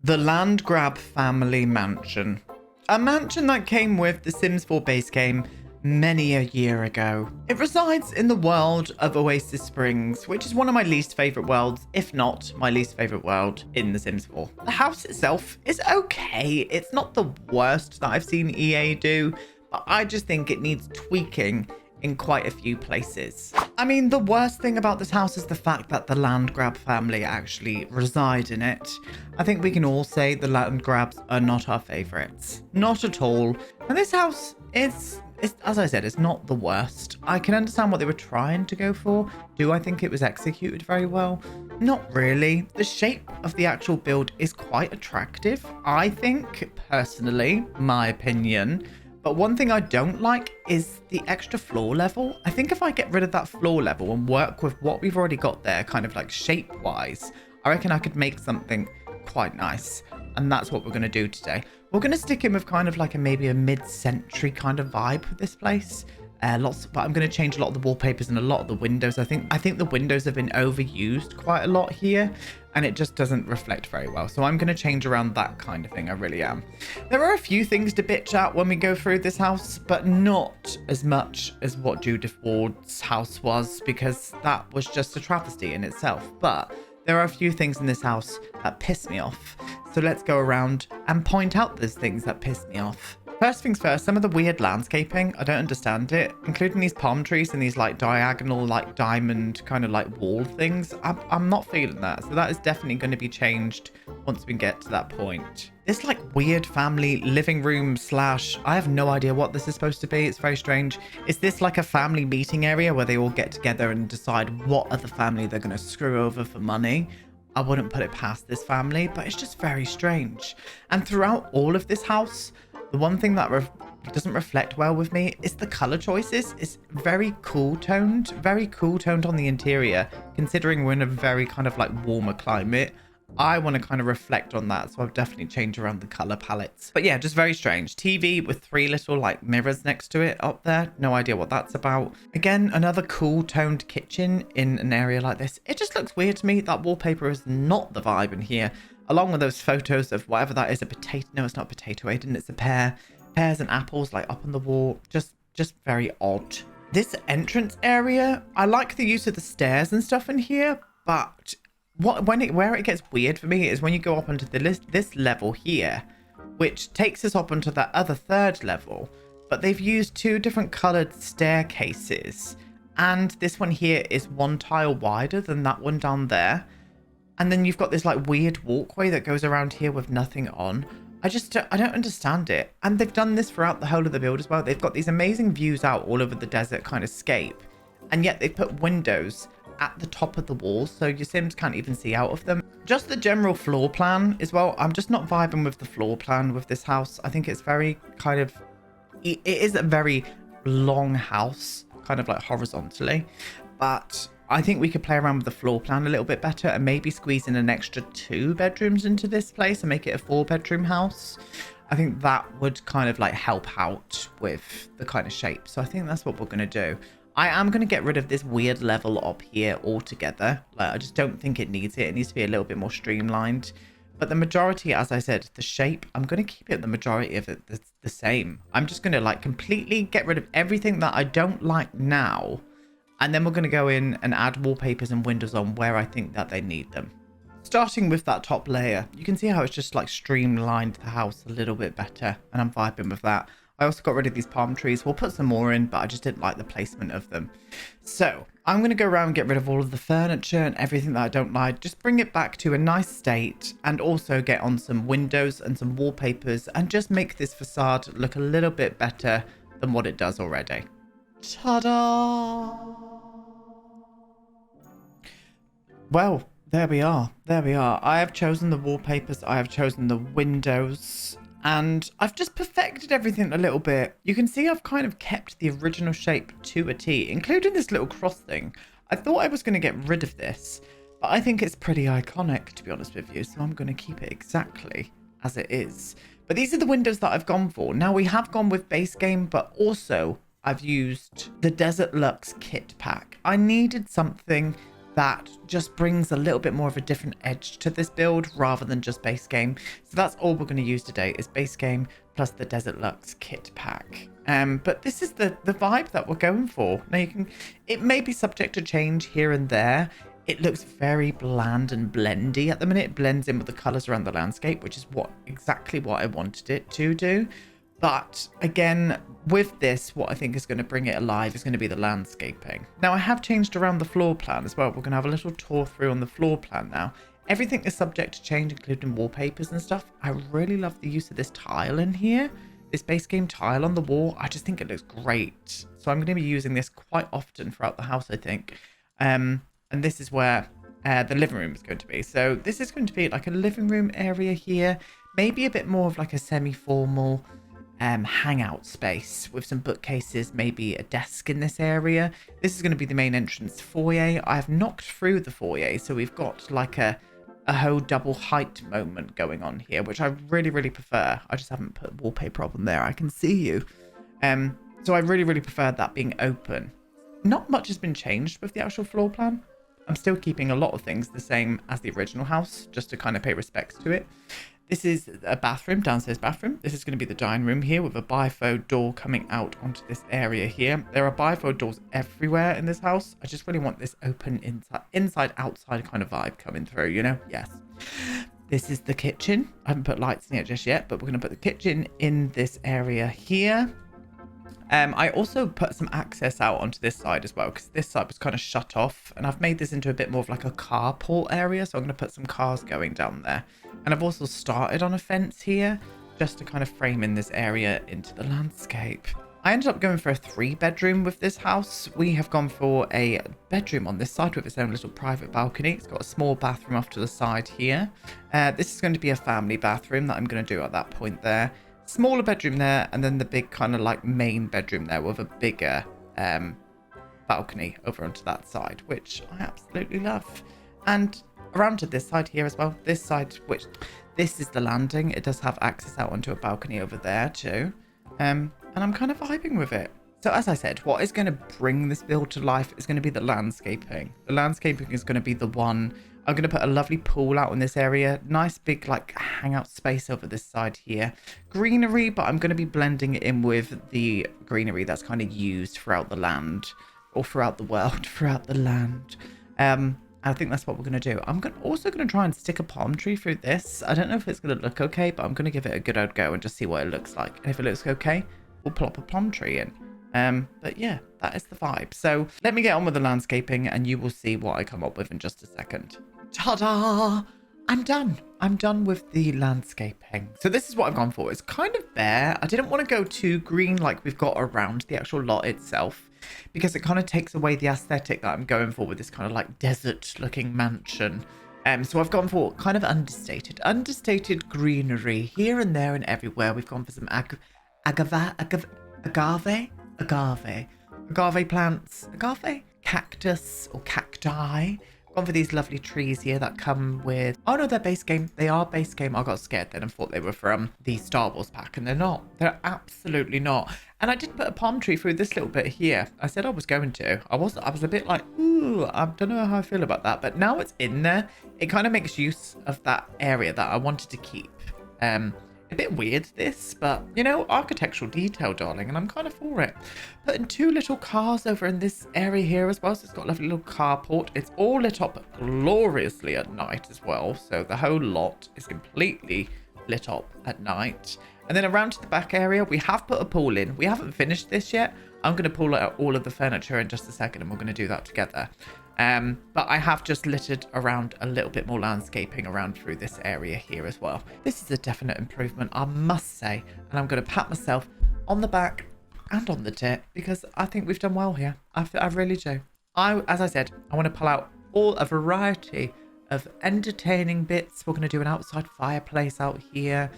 The LANDGRAAB Family Mansion. A mansion that came with the Sims 4 base game many a year ago. It resides in the world of Oasis Springs, which is one of my least favourite worlds, if not my least favourite world in The Sims 4. The house itself is okay. It's not the worst that I've seen EA do, but I just think it needs tweaking in quite a few places. I mean, the worst thing about this house is the fact that the LANDGRAAB family actually reside in it. I think we can all say the LANDGRAABs are not our favorites. Not at all. And this house is, as I said, it's not the worst. I can understand what they were trying to go for. Do I think it was executed very well? Not really. The shape of the actual build is quite attractive, I think, personally, my opinion. But one thing I don't like is the extra floor level. I think if I get rid of that floor level and work with what we've already got there, kind of like shape-wise, I reckon I could make something quite nice. And that's what we're going to do today. We're going to stick in with kind of like maybe a mid-century kind of vibe with this place. But I'm going to change a lot of the wallpapers and a lot of the windows. I think the windows have been overused quite a lot here, and it just doesn't reflect very well. So I'm going to change around that kind of thing. I really am. There are a few things to bitch at when we go through this house, but not as much as what Judith Ward's house was, because that was just a travesty in itself. But there are a few things in this house that piss me off. So let's go around and point out those things that piss me off. First things first, some of the weird landscaping, I don't understand it, including these palm trees and these like diagonal, like diamond kind of like wall things. I'm not feeling that. So that is definitely going to be changed once we get to that point. This like weird family living room slash, I have no idea what this is supposed to be. It's very strange. Is this like a family meeting area where they all get together and decide what other family they're going to screw over for money? I wouldn't put it past this family, but it's just very strange. And throughout all of this house, the one thing that doesn't reflect well with me is the color choices. It's very cool toned on the interior, considering we're in a very kind of like warmer climate. I want to kind of reflect on that, so I've definitely changed around the color palettes. But yeah, just very strange. TV with 3 little like mirrors next to it up there. No idea what that's about. Again, another cool toned kitchen in an area like this. It just looks weird to me. That wallpaper is not the vibe in here. Along with those photos of whatever that is, a potato. No, it's not potato Aiden. It's a pear. Pears and apples like up on the wall. Just very odd. This entrance area, I like the use of the stairs and stuff in here, but where it gets weird for me is when you go up onto this level here, which takes us up onto that other 3rd level, but they've used 2 different colored staircases, and this one here is 1 tile wider than that one down there. And then you've got this like weird walkway that goes around here with nothing on. I don't understand it. And they've done this throughout the whole of the build as well. They've got these amazing views out all over the desert kind of scape. And yet they've put windows at the top of the walls, so your Sims can't even see out of them. Just the general floor plan as well. I'm just not vibing with the floor plan with this house. I think it's very kind of... It is a very long house, kind of like horizontally. But I think we could play around with the floor plan a little bit better and maybe squeeze in an extra 2 bedrooms into this place and make it a 4-bedroom house. I think that would kind of like help out with the kind of shape. So I think that's what we're going to do. I am going to get rid of this weird level up here altogether. Like, I just don't think it needs it. It needs to be a little bit more streamlined. But the majority, as I said, the shape, I'm going to keep it the majority of it the same. I'm just going to like completely get rid of everything that I don't like now. And then we're going to go in and add wallpapers and windows on where I think that they need them. Starting with that top layer, you can see how it's just like streamlined the house a little bit better. And I'm vibing with that. I also got rid of these palm trees. We'll put some more in, but I just didn't like the placement of them. So I'm going to go around and get rid of all of the furniture and everything that I don't like. Just bring it back to a nice state and also get on some windows and some wallpapers and just make this facade look a little bit better than what it does already. Ta-da! Well, there we are. There we are. I have chosen the wallpapers. I have chosen the windows. And I've just perfected everything a little bit. You can see I've kind of kept the original shape to a T, including this little cross thing. I thought I was going to get rid of this, but I think it's pretty iconic, to be honest with you. So I'm going to keep it exactly as it is. But these are the windows that I've gone for. Now, we have gone with base game, but also I've used the Desert Luxe kit pack. I needed something that just brings a little bit more of a different edge to this build rather than just base game. So that's all we're going to use today is base game plus the Desert Luxe kit pack. But this is the vibe that we're going for. Now it may be subject to change here and there. It looks very bland and blendy at the minute. It blends in with the colors around the landscape, which is exactly what I wanted it to do. But again, with this, what I think is going to bring it alive is going to be the landscaping. Now, I have changed around the floor plan as well. We're going to have a little tour through on the floor plan now. Everything is subject to change, including wallpapers and stuff. I really love the use of this tile in here. This base game tile on the wall. I just think it looks great. So I'm going to be using this quite often throughout the house, I think. And this is where the living room is going to be. So this is going to be like a living room area here. Maybe a bit more of like a semi-formal hangout space with some bookcases, maybe a desk in this area. This is going to be the main entrance foyer. I have knocked through the foyer, so we've got like a whole double height moment going on here, which I really, really prefer. I just haven't put wallpaper on there. I can see you. So I really, really prefer that being open. Not much has been changed with the actual floor plan. I'm still keeping a lot of things the same as the original house, just to kind of pay respects to it. This is a bathroom, downstairs bathroom. This is going to be the dining room here with a bifold door coming out onto this area here. There are bifold doors everywhere in this house. I just really want this open inside outside kind of vibe coming through, you know? Yes. This is the kitchen. I haven't put lights in it just yet, but we're going to put the kitchen in this area here. I also put some access out onto this side as well, because this side was kind of shut off, and I've made this into a bit more of like a carport area, so I'm going to put some cars going down there. And I've also started on a fence here just to kind of frame in this area into the landscape. I ended up going for a 3-bedroom with this house. We have gone for a bedroom on this side with its own little private balcony. It's got a small bathroom off to the side here. This is going to be a family bathroom that I'm going to do at that point there. Smaller bedroom there, and then the big kind of like main bedroom there with a bigger balcony over onto that side, which I absolutely love. And around to this side here as well. This side, which this is the landing. It does have access out onto a balcony over there too. And I'm kind of vibing with it. So as I said, what is going to bring this build to life is going to be the landscaping. The landscaping is going to be the one. I'm going to put a lovely pool out in this area. Nice big like hangout space over this side here. Greenery, but I'm going to be blending it in with the greenery that's kind of used throughout the land, or throughout the world, throughout the land. I think that's what we're going to do. I'm also going to try and stick a palm tree through this. I don't know if it's going to look okay, but I'm going to give it a good old go and just see what it looks like. And if it looks okay, we'll plop a palm tree in. But yeah, that is the vibe. So let me get on with the landscaping and you will see what I come up with in just a second. Ta-da! I'm done. I'm done with the landscaping. So this is what I've gone for. It's kind of bare. I didn't want to go too green like we've got around the actual lot itself, because it kind of takes away the aesthetic that I'm going for with this kind of like desert looking mansion. So I've gone for kind of understated greenery here and there and everywhere. We've gone for some agave plants, cactus or cacti. Gone for these lovely trees here that come with, oh no, they're base game. They are base game. I got scared then and thought they were from the Star Wars pack, and they're not. They're absolutely not. And I did put a palm tree through this little bit here. I said I was going to. I was a bit like, ooh, I don't know how I feel about that. But now it's in there, it kind of makes use of that area that I wanted to keep. A bit weird this, but you know, architectural detail, darling, and I'm kind of for it. Putting 2 little cars over in this area here as well, so it's got a lovely little carport. It's all lit up gloriously at night as well, so the whole lot is completely lit up at night. And then around to the back area, we have put a pool in. We haven't finished this yet. I'm going to pull out all of the furniture in just a second, and we're going to do that together. But I have just littered around a little bit more landscaping around through this area here as well. This is a definite improvement, I must say, and I'm going to pat myself on the back and on the tit because I think we've done well here. I really do. As I said, I want to pull out a variety of entertaining bits. We're going to do an outside fireplace out here,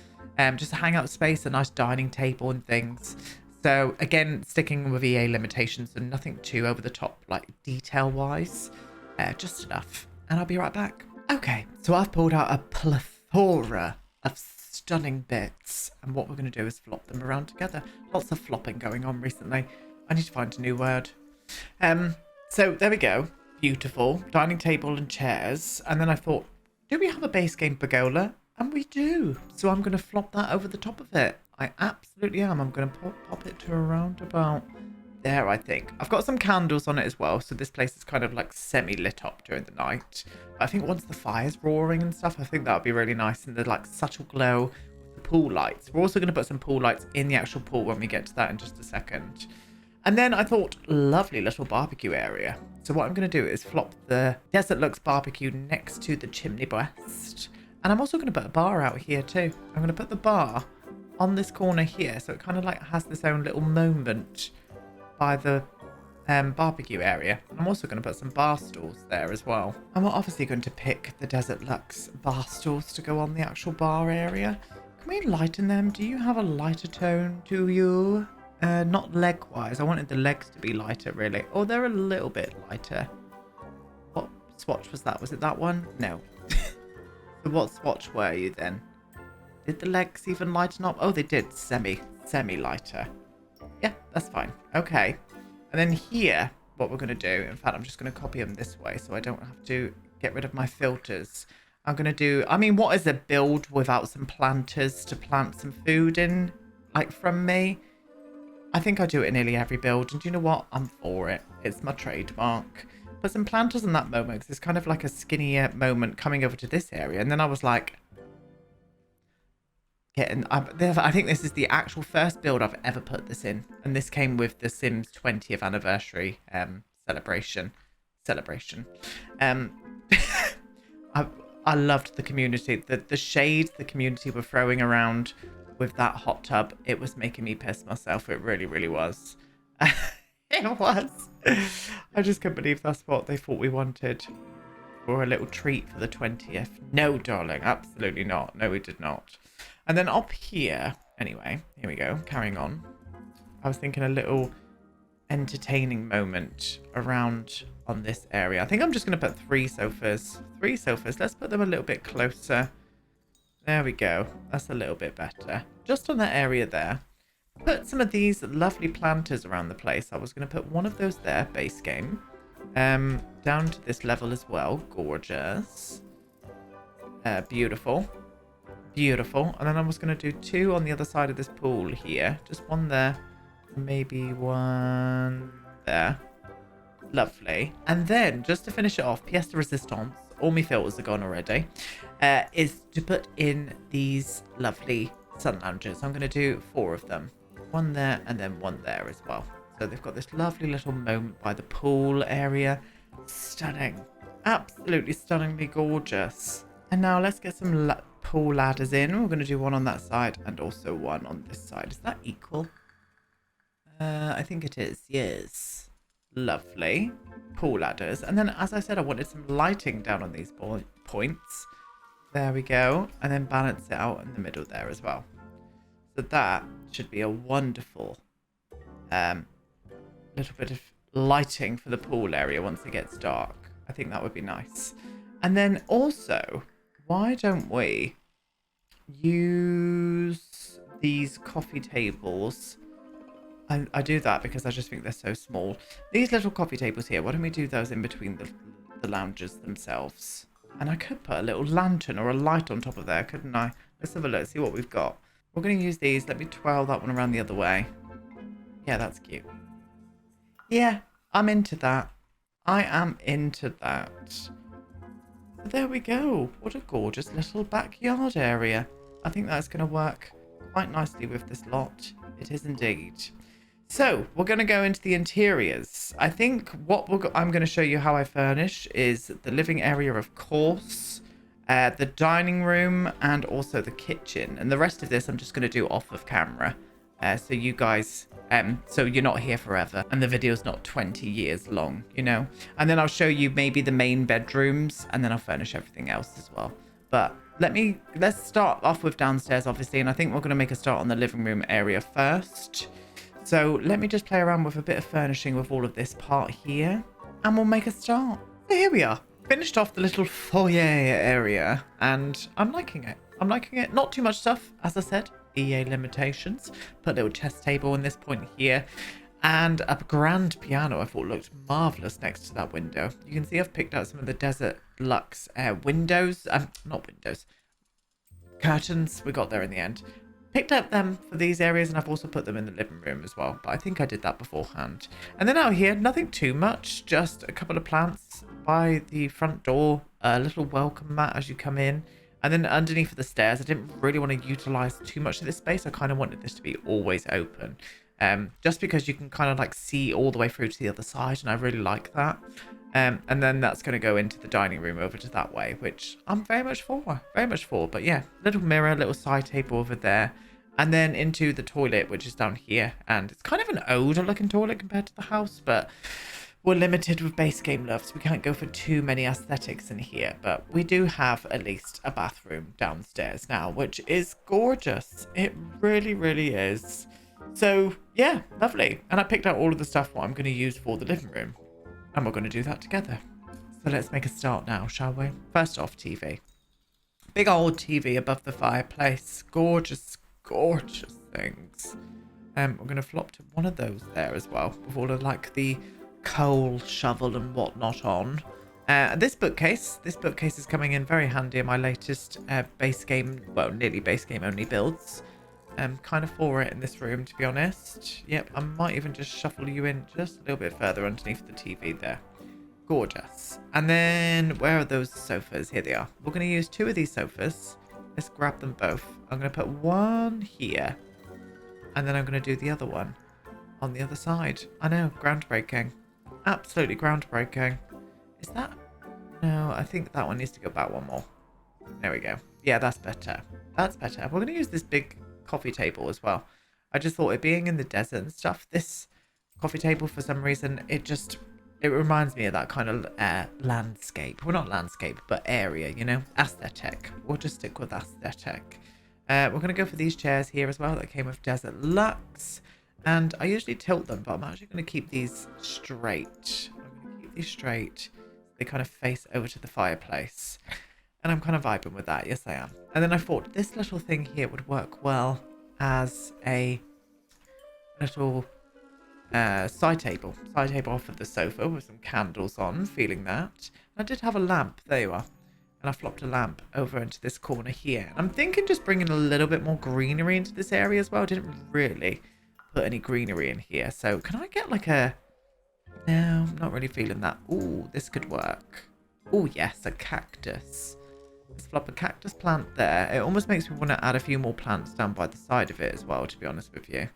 just a hangout space, a nice dining table and things. So again, sticking with EA limitations and nothing too over the top, like detail wise, just enough. And I'll be right back. Okay, so I've pulled out a plethora of stunning bits, and what we're going to do is flop them around together. Lots of flopping going on recently. I need to find a new word. So there we go. beautiful dining table and chairs. And then I thought, do we have a base game pergola? And we do. So I'm going to flop that over the top of it. I absolutely am. I'm going to pop it to around about there, I think. I've got some candles on it as well. So this place is kind of like semi-lit up during the night. But I think once the fire's roaring and stuff, I think that would be really nice. And the like subtle glow with the pool lights. We're also going to put some pool lights in the actual pool when we get to that in just a second. And then I thought, lovely little barbecue area. So what I'm going to do is flop the Desert Luxe barbecue next to the chimney breast. And I'm also going to put a bar out here too. I'm going to put the bar on this corner here. So it kind of like has this own little moment by the barbecue area. I'm also going to put some bar stools there as well. And we're obviously going to pick the Desert Luxe bar stools to go on the actual bar area. Can we lighten them? Do you have a lighter tone? Do you? Not leg-wise. I wanted the legs to be lighter, really. Oh, they're a little bit lighter. What swatch was that? Was it that one? No. So what swatch were you then? Did the legs even lighten up? Oh, they did. Semi-lighter. Yeah, that's fine. Okay. And then here, what we're going to do, in fact, I'm just going to copy them this way so I don't have to get rid of my filters. I'm going to do, I mean, what is a build without some planters to plant some food in, like from me? I think I do it in nearly every build. And do you know what? I'm for it. It's my trademark. Put some planters in that moment because it's kind of like a skinnier moment coming over to this area. And then I was like, I think this is the actual first build I've ever put this in. And this came with the Sims 20th anniversary celebration. I loved the community. The shade the community were throwing around with that hot tub. It was making me piss myself. It really, really was. It was. I just couldn't believe that's what they thought we wanted. For a little treat for the 20th. No, darling. Absolutely not. No, we did not. And then up here, anyway, here we go, carrying on. I was thinking a little entertaining moment around on this area. I think I'm just going to put 3 sofas. 3 sofas. Let's put them a little bit closer. There we go. That's a little bit better. Just on that area there. Put some of these lovely planters around the place. I was going to put one of those there, base game. Down to this level as well. Gorgeous. Beautiful. Beautiful. And then I was going to do 2 on the other side of this pool here. Just one there. Maybe one there. Lovely. And then, just to finish it off, pièce de résistance, all my filters are gone already, is to put in these lovely sun loungers. I'm going to do 4 of them. One there and then one there as well. So they've got this lovely little moment by the pool area. Stunning. Absolutely stunningly gorgeous. And now let's get some pool ladders in. We're going to do one on that side and also one on this side. Is that equal? I think it is. Yes. Lovely. Pool ladders. And then, as I said, I wanted some lighting down on these points. There we go. And then balance it out in the middle there as well. So that should be a wonderful little bit of lighting for the pool area once it gets dark. I think that would be nice. And then also, why don't we use these coffee tables? I do that because I just think they're so small. These little coffee tables here, why don't we do those in between the lounges themselves? And I could put a little lantern or a light on top of there, couldn't I? Let's have a look, see what we've got. We're going to use these. Let me twirl that one around the other way. Yeah, that's cute. Yeah, I'm into that. I am into that. So there we go. What a gorgeous little backyard area. I think that's going to work quite nicely with this lot. It is indeed. So we're going to go into the interiors. I think what I'm going to show you how I furnish is the living area, of course, the dining room, and also the kitchen. And the rest of this I'm just going to do off of camera. So you guys, so you're not here forever and the video's not 20 years long, you know. And then I'll show you maybe the main bedrooms and then I'll furnish everything else as well. But let's start off with downstairs, obviously. And I think we're going to make a start on the living room area first. So let me just play around with a bit of furnishing with all of this part here and we'll make a start. So here we are. Finished off the little foyer area and I'm liking it. I'm liking it. Not too much stuff, as I said. EA limitations. Put a little chess table on this point here. And a grand piano I thought looked marvellous next to that window. You can see I've picked out some of the Desert Luxe windows. Not windows. Curtains. We got there in the end. Picked up them for these areas, and I've also put them in the living room as well. But I think I did that beforehand. And then out here, nothing too much. Just a couple of plants by the front door. A little welcome mat as you come in. And then underneath the stairs, I didn't really want to utilize too much of this space. I kind of wanted this to be always open. Just because you can kind of like see all the way through to the other side, and I really like that. And then that's going to go into the dining room over to that way, which I'm very much for. But yeah, little mirror, little side table over there, and then into the toilet, which is down here. And it's kind of an older looking toilet compared to the house, but we're limited with base game love, so we can't go for too many aesthetics in here. But we do have at least a bathroom downstairs now, which is gorgeous. It really, really is. So yeah, lovely. And I picked out all of the stuff what I'm going to use for the living room, and we're going to do that together. So let's make a start now, shall we? First off, TV. Big old TV above the fireplace. Gorgeous, gorgeous things. We're going to flop to one of those there as well, with all of like the coal shovel and whatnot on. This bookcase is coming in very handy in my latest base game, well, nearly base game only builds. Kind of for it in this room, to be honest. Yep, I might even just shuffle you in just a little bit further underneath the TV there. Gorgeous. And then where are those sofas? Here they are. We're going to use 2 of these sofas. Let's grab them both. I'm going to put one here, and then I'm going to do the other one on the other side. I know, groundbreaking. Absolutely groundbreaking. Is that? No, I think that one needs to go back one more. There we go. Yeah, that's better. That's better. We're going to use this big coffee table as well. I just thought it being in the desert and stuff, this coffee table, for some reason, it reminds me of that kind of landscape. Well, not landscape, but area, you know, aesthetic. We'll just stick with aesthetic. We're going to go for these chairs here as well that came with Desert Luxe, and I usually tilt them, but I'm actually going to keep these straight. I'm going to keep these straight. They kind of face over to the fireplace. And I'm kind of vibing with that. Yes, I am. And then I thought this little thing here would work well as a little side table. Side table off of the sofa with some candles on. Feeling that. I did have a lamp. There you are. And I flopped a lamp over into this corner here. And I'm thinking just bringing a little bit more greenery into this area as well. I didn't really put any greenery in here. So can I get like a... No, I'm not really feeling that. Ooh, this could work. Oh, yes, a cactus. Let's flop a cactus plant there. It almost makes me want to add a few more plants down by the side of it as well, to be honest with you.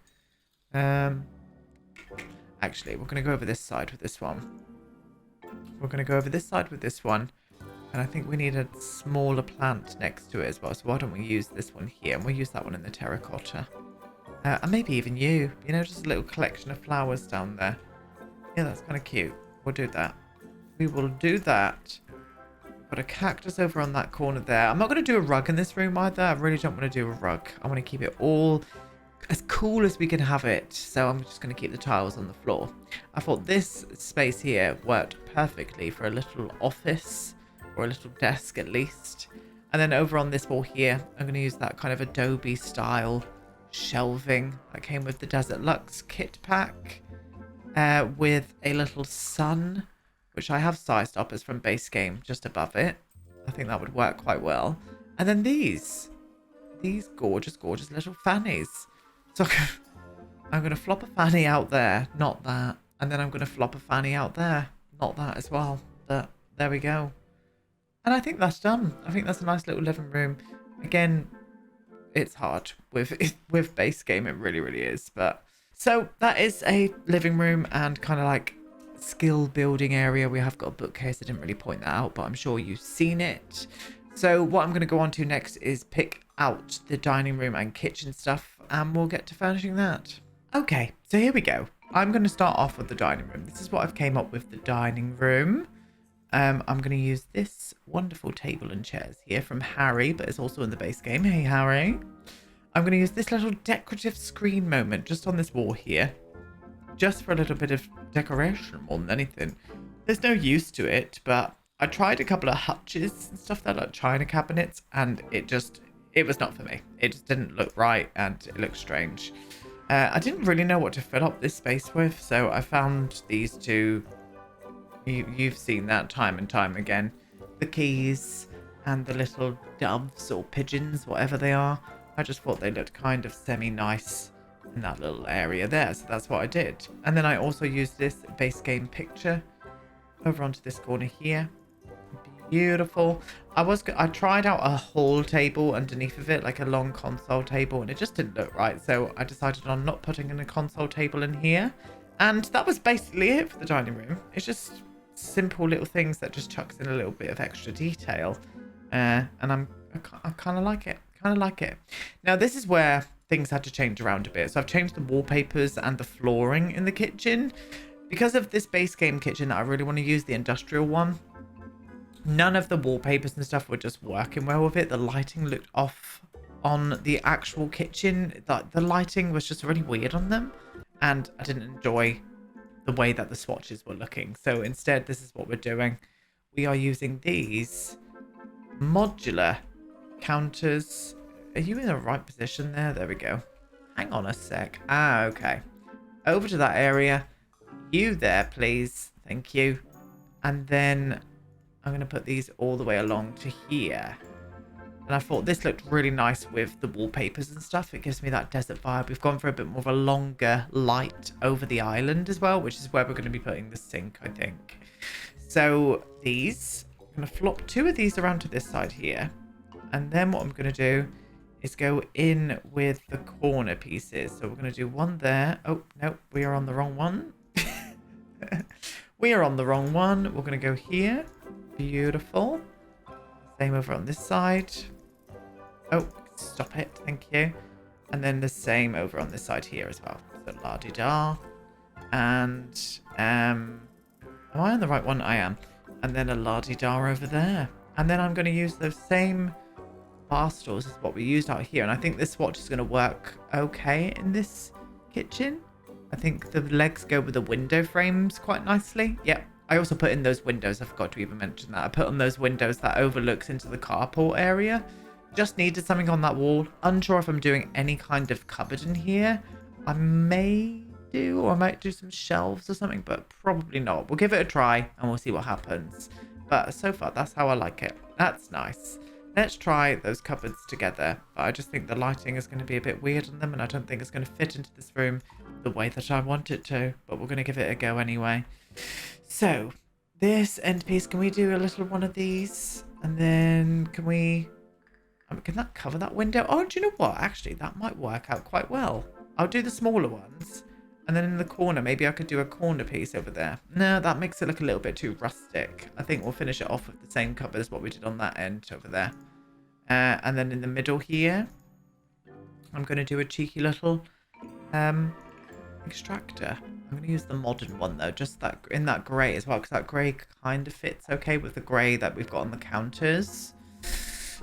Actually, we're going to go over this side with this one. We're going to go over this side with this one. And I think we need a smaller plant next to it as well. So why don't we use this one here? And we'll use that one in the terracotta. And maybe even you know, just a little collection of flowers down there. Yeah, that's kind of cute. We'll do that. We will do that. Got a cactus over on that corner there. I'm not going to do a rug in this room either. I really don't want to do a rug. I want to keep it all as cool as we can have it. So I'm just going to keep the tiles on the floor. I thought this space here worked perfectly for a little office or a little desk at least. And then over on this wall here, I'm going to use that kind of Adobe style shelving that came with the Desert Luxe kit pack with a little sun, which I have sized up as from base game just above it. I think that would work quite well. And then these gorgeous, gorgeous little fannies. So I'm going to flop a fanny out there, not that. And then I'm going to flop a fanny out there, not that as well. But there we go. And I think that's done. I think that's a nice little living room. Again, it's hard with base game. It really, really is. But so that is a living room and kind of like skill building area. We have got a bookcase. I didn't really point that out, but I'm sure you've seen it. So what I'm going to go on to next is pick out the dining room and kitchen stuff, and we'll get to furnishing that. Okay, so here we go. I'm going to start off with the dining room. This is what I've came up with the dining room. I'm going to use this wonderful table and chairs here from Harry, but it's also in the base game. Hey, Harry. I'm going to use this little decorative screen moment just on this wall here, just for a little bit of decoration more than anything. There's no use to it, but I tried a couple of hutches and stuff there, like china cabinets, and it was not for me. It just didn't look right, and it looked strange. I didn't really know what to fill up this space with, so I found these two. You've seen that time and time again. The keys and the little doves or pigeons, whatever they are. I just thought they looked kind of semi-nice in that little area there, so that's what I did. And then I also used this base game picture over onto this corner here. Beautiful. I tried out a hall table underneath of it, like a long console table, and it just didn't look right, so I decided on not putting in a console table in here. And that was basically it for the dining room. It's just simple little things that just chucks in a little bit of extra detail, and I kind of like it. Now this is where things had to change around a bit, so I've changed the wallpapers and the flooring in the kitchen because of this base game kitchen. I really want to use the industrial one. None of the wallpapers and stuff were just working well with it. The lighting looked off on the actual kitchen. The lighting was just really weird on them, and I didn't enjoy the way that the swatches were looking. So instead, this is what we're doing. We are using these modular counters. Are you in the right position there? There we go. Hang on a sec. Ah, okay. Over to that area. You there, please. Thank you. And then I'm going to put these all the way along to here. And I thought this looked really nice with the wallpapers and stuff. It gives me that desert vibe. We've gone for a bit more of a longer light over the island as well, which is where we're going to be putting the sink, I think. So these, I'm going to flop two of these around to this side here. And then what I'm going to do is go in with the corner pieces. So we're going to do one there. Oh, no, we are on the wrong one. We are on the wrong one. We're going to go here. Beautiful. Same over on this side. Oh, stop it. Thank you. And then the same over on this side here as well. So la-di-da. And am I on the right one? I am. And then a la-di-da over there. And then I'm going to use those same bar stools as what we used out here. And I think this swatch is going to work okay in this kitchen. I think the legs go with the window frames quite nicely. Yep. I also put in those windows. I forgot to even mention that. I put on those windows that overlooks into the carport area. Just needed something on that wall. Unsure if I'm doing any kind of cupboard in here. I may do, or I might do some shelves or something, but probably not. We'll give it a try and we'll see what happens. But so far, that's how I like it. That's nice. Let's try those cupboards together. But I just think the lighting is going to be a bit weird on them, and I don't think it's going to fit into this room the way that I want it to. But we're going to give it a go anyway. So, this end piece, can we do a little one of these? And then can we... can that cover that window? Oh, do you know what? Actually, that might work out quite well. I'll do the smaller ones. And then in the corner, maybe I could do a corner piece over there. No, that makes it look a little bit too rustic. I think we'll finish it off with the same cover as what we did on that end over there. And then in the middle here, I'm going to do a cheeky little extractor. I'm going to use the modern one though, just that in that grey as well, because that grey kind of fits okay with the grey that we've got on the counters.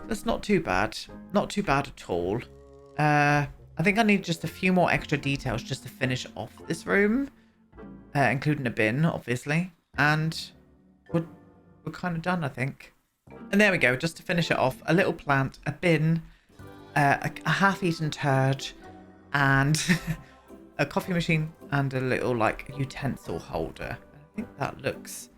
That's not too bad. Not too bad at all. I think I need just a few more extra details just to finish off this room, including a bin, obviously. And we're kind of done, I think. And there we go, just to finish it off. A little plant, a bin, a half-eaten turd, and a coffee machine, and a little, like, utensil holder. I think that looks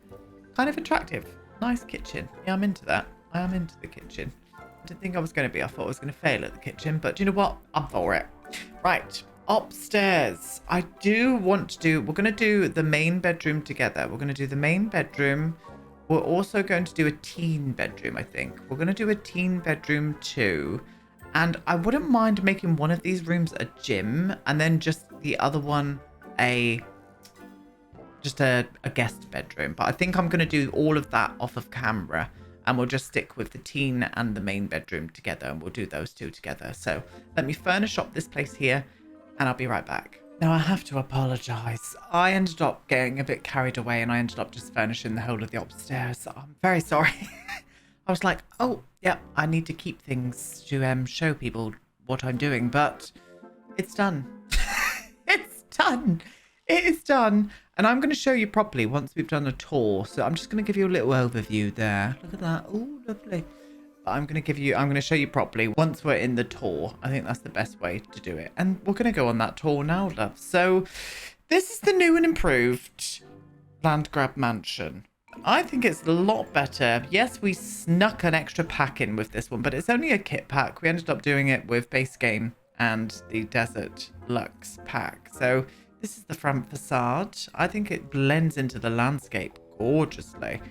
kind of attractive. Nice kitchen. Yeah, I'm into that. I am into the kitchen. I didn't think I was going to be. I thought I was going to fail at the kitchen, but do you know what? I'm for it. Right, upstairs. I do want to do... We're going to do the main bedroom together. We're going to do the main bedroom. We're also going to do a teen bedroom, I think. We're going to do a teen bedroom too. And I wouldn't mind making one of these rooms a gym, and then just the other one a guest bedroom. But I think I'm going to do all of that off of camera, and we'll just stick with the teen and the main bedroom together, and we'll do those two together. So let me furnish up this place here, and I'll be right back. Now, I have to apologise. I ended up getting a bit carried away, and I ended up just furnishing the whole of the upstairs. I'm very sorry. I was like, oh, yeah, I need to keep things to show people what I'm doing, but it's done. It's done. It is done. And I'm going to show you properly once we've done a tour. So I'm just going to give you a little overview there. Look at that. Oh, lovely. but I'm going to show you properly once we're in the tour. I think that's the best way to do it. And we're going to go on that tour now, love. So this is the new and improved LANDGRAAB mansion. I think it's a lot better. Yes, we snuck an extra pack in with this one, but it's only a kit pack. We ended up doing it with base game and the Desert Luxe pack. So this is the front facade. I think it blends into the landscape gorgeously,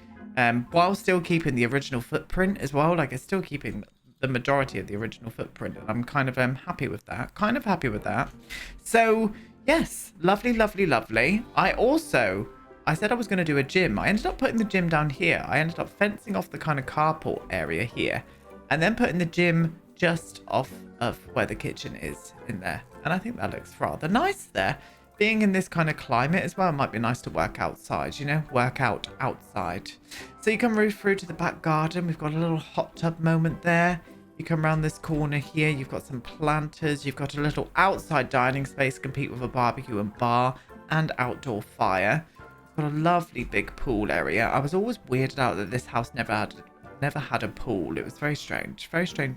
while still keeping the original footprint as well. Like, it's still keeping the majority of the original footprint, and I'm kind of happy with that. So yes, lovely, lovely, lovely. I said I was going to do a gym. I ended up putting the gym down here. I ended up fencing off the kind of carport area here, and then putting the gym just off of where the kitchen is in there. And I think that looks rather nice there. Being in this kind of climate as well, it might be nice to work outside, you know, work out outside. So you come through to the back garden. We've got a little hot tub moment there. You come around this corner here. You've got some planters. You've got a little outside dining space, compete with a barbecue and bar and outdoor fire. It's got a lovely big pool area. I was always weirded out that this house never had a pool. It was very strange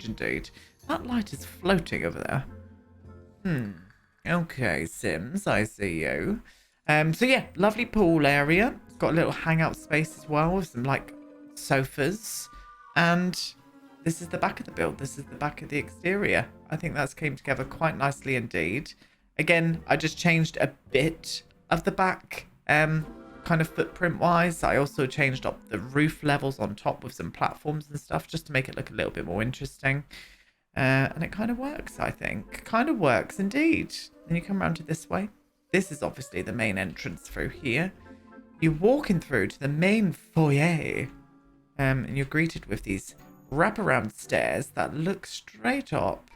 indeed. That light is floating over there. Okay, Sims, I see you. So yeah, lovely pool area. It's got a little hangout space as well with some like sofas. And this is the back of the build. This is the back of the exterior. I think that's came together quite nicely indeed. Again, I just changed a bit of the back, kind of footprint wise. I also changed up the roof levels on top with some platforms and stuff just to make it look a little bit more interesting. And it kind of works, I think. Kind of works indeed. Then you come around to this way. This is obviously the main entrance through here. You're walking through to the main foyer. And you're greeted with these wraparound stairs that look straight up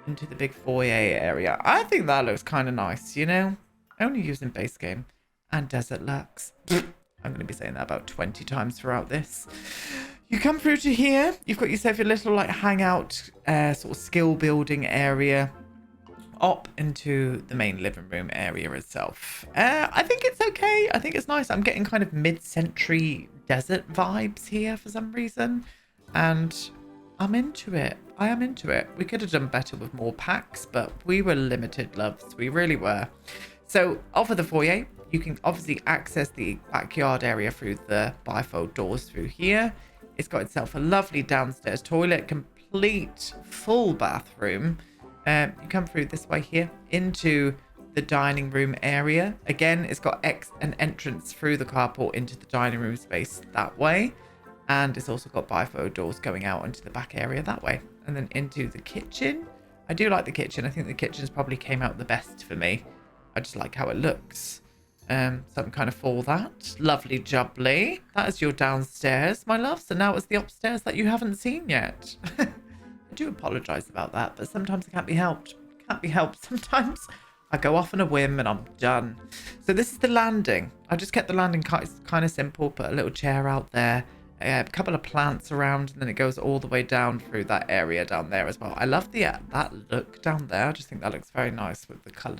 into the big foyer area. I think that looks kind of nice, you know? Only using base game and Desert Luxe. I'm going to be saying that about 20 times throughout this. You come through to here. You've got yourself your little like hangout sort of skill building area up into the main living room area itself. I think it's okay. I think it's nice. I'm getting kind of mid-century desert vibes here for some reason. And I'm into it. I am into it. We could have done better with more packs, but we were limited, loves. We really were. So off of the foyer, you can obviously access the backyard area through the bifold doors through here. It's got itself a lovely downstairs toilet, complete full bathroom. You come through this way here into the dining room area. Again, it's got an entrance through the carport into the dining room space that way. And it's also got bifold doors going out into the back area that way. And then into the kitchen. I do like the kitchen. I think the kitchen's probably came out the best for me. I just like how it looks. So I'm kind of for that. Lovely jubbly. That is your downstairs, my love. So now it's the upstairs that you haven't seen yet. I do apologise about that, but sometimes it can't be helped. Can't be helped. Sometimes I go off on a whim and I'm done. So this is the landing. I just kept the landing kind of simple. Put a little chair out there. A couple of plants around, and then it goes all the way down through that area down there as well. I love that look down there. I just think that looks very nice with the colour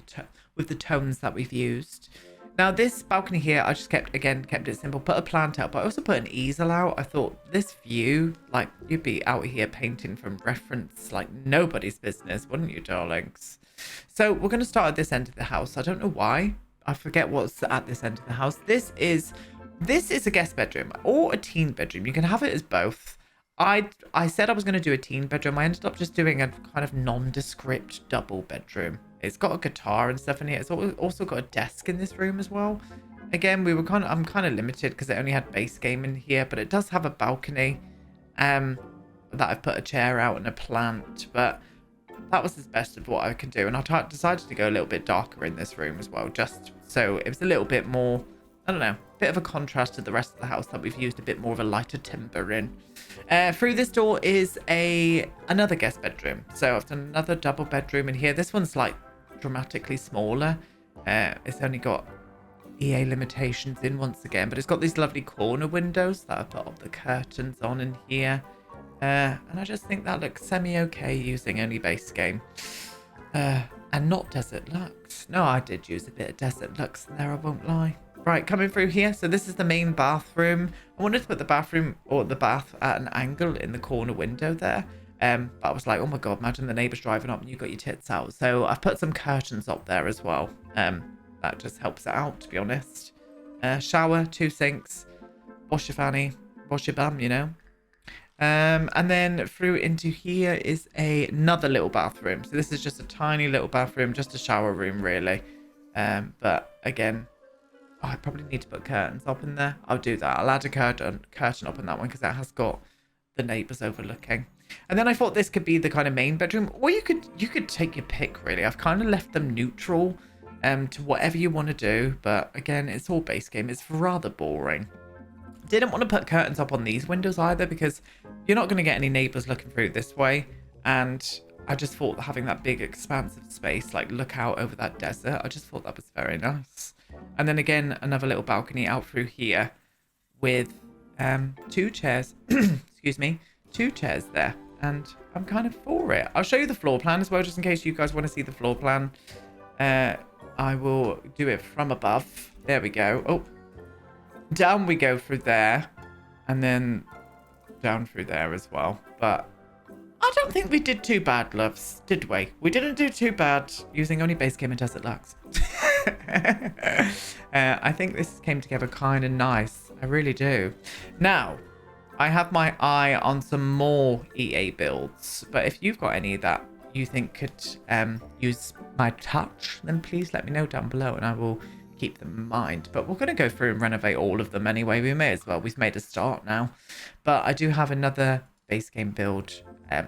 with the tones that we've used. Now this balcony here, I just kept it simple. Put a plant out, but I also put an easel out. I thought this view, like you'd be out here painting from reference like nobody's business, wouldn't you, darlings? So we're going to start at this end of the house. I don't know why. I forget what's at this end of the house. This is a guest bedroom or a teen bedroom. You can have it as both. I said I was going to do a teen bedroom. I ended up just doing a kind of nondescript double bedroom. It's got a guitar and stuff in here. It's also got a desk in this room as well. Again, I'm kind of limited because it only had base game in here, but it does have a balcony that I've put a chair out and a plant, but that was as best of what I can do. And I decided to go a little bit darker in this room as well, just so it was a little bit more, I don't know, bit of a contrast to the rest of the house that we've used a bit more of a lighter timber in. Through this door is another guest bedroom. So I've done another double bedroom in here. This one's like dramatically smaller. It's only got EA limitations in once again, but it's got these lovely corner windows that I've put up the curtains on in here. And I just think that looks semi-okay using only base game. And not Desert Luxe. No, I did use a bit of Desert Luxe there, I won't lie. Right, coming through here. So this is the main bathroom. I wanted to put the bathroom or the bath at an angle in the corner window there. But I was like, oh my God, imagine the neighbors driving up and you've got your tits out. So I've put some curtains up there as well. That just helps it out, to be honest. Shower, 2 sinks, wash your fanny, wash your bum, you know. And then through into here is another little bathroom. So this is just a tiny little bathroom, just a shower room, really. But again, I probably need to put curtains up in there. I'll do that. I'll add a curtain up in that one because that has got the neighbours overlooking. And then I thought this could be the kind of main bedroom, or you could take your pick, really. I've kind of left them neutral to whatever you want to do. But again, it's all base game. It's rather boring. Didn't want to put curtains up on these windows either because you're not going to get any neighbours looking through this way. And I just thought having that big expansive space, like look out over that desert, I just thought that was very nice. And then again, another little balcony out through here with 2 chairs. Excuse me, 2 chairs there. And I'm kind of for it. I'll show you the floor plan as well, just in case you guys want to see the floor plan. I will do it from above. There we go. Oh, down we go through there. And then down through there as well. But I don't think we did too bad, loves, did we? We didn't do too bad using only base game and Desert Luxe. I think this came together kind of nice. I really do. Now, I have my eye on some more EA builds, but if you've got any that you think could use my touch, then please let me know down below and I will keep them in mind. But we're going to go through and renovate all of them anyway. We may as well. We've made a start now. But I do have another base game build,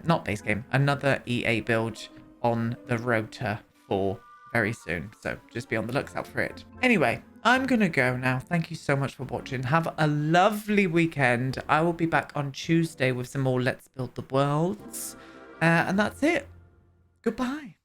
not base game, another EA build on the rotor for very soon. So just be on the lookout for it. Anyway, I'm going to go now. Thank you so much for watching. Have a lovely weekend. I will be back on Tuesday with some more Let's Build the Worlds. And that's it. Goodbye.